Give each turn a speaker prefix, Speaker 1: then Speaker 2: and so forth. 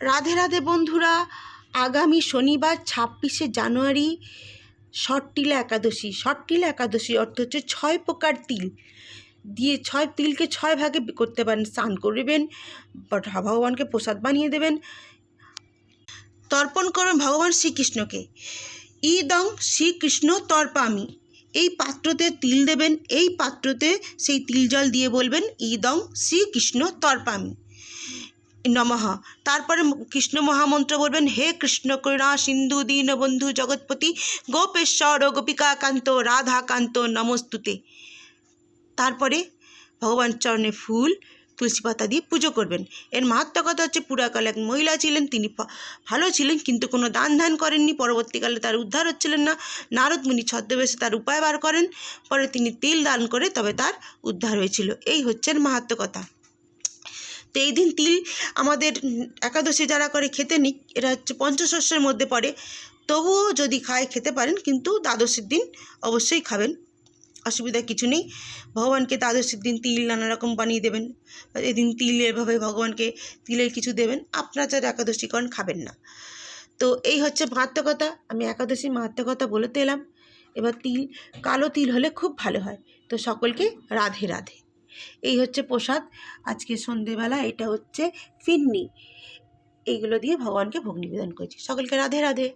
Speaker 1: রাধে রাধে বন্ধুরা, আগামী শনিবার 26শে জানুয়ারি ষট্টিলা একাদশী। ষট্টিলা একাদশী অর্থ হচ্ছে 6 প্রকার তিল দিয়ে, 6 তিলকে 6 ভাগে করতে পারেন। স্নান করবেন, ভগবানকে প্রসাদ বানিয়ে দেবেন, তর্পণ করবেন ভগবান শ্রীকৃষ্ণকে। ইদং শ্রীকৃষ্ণ তর্পামি, এই পাত্রতে তিল দেবেন, এই পাত্রতে সেই তিল জল দিয়ে বলবেন ইদং শ্রীকৃষ্ণ তর্পামি নমঃ। তারপরে কৃষ্ণ মহামন্ত্র বলবেন, হে কৃষ্ণ করুণা সিন্ধু দীনবন্ধু জগৎপতি গোপেশ্বর গোপিকাকান্ত রাধাকান্ত নমস্তুতে। তারপরে ভগবান চরণে ফুল তুলসী পাতা দিয়ে পুজো করবেন। এর মাহাত্ম্য কথা হচ্ছে, পুরাকালে এক মহিলা ছিলেন, তিনি ভালো ছিলেন কিন্তু কোনো দান ধ্যান করেননি। পরবর্তীকালে তার উদ্ধার হচ্ছিলেন না, নারদ মুনি ছদ্মবেশে তার উপায় বার করেন, পরে তিনি তিল দান করে তবে তার উদ্ধার হয়েছিল। এই হচ্ছে মাহাত্ম্য কথা। তো এই দিন তিল আমাদের একাদশী যারা করে খেতে নিক, এটা হচ্ছে পঞ্চশস্যের মধ্যে পড়ে, তবুও যদি খায় খেতে পারেন, কিন্তু দ্বাদশীর দিন অবশ্যই খাবেন, অসুবিধা কিছু নেই। ভগবানকে দ্বাদশীর দিন তিল নানা রকম বানিয়ে দেবেন, এদিন তিল এভাবে ভগবানকে তিলের কিছু দেবেন। আপনারা যারা একাদশী করেন খাবেন না। তো এই হচ্ছে মাহাত্ম্য কথা। আমি একাদশীর মাহাত্ম্য কথা বলতে এলাম। এবার তিল, কালো তিল হলে খুব ভালো হয়। তো সকলকে রাধে রাধে। এই হচ্ছে প্রসাদ আজকে সন্ধেবেলা, এটা হচ্ছে ফিরনি, এইগুলো দিয়ে ভগবানকে ভোগ নিবেদন করছি। সকলকে রাধে রাধে।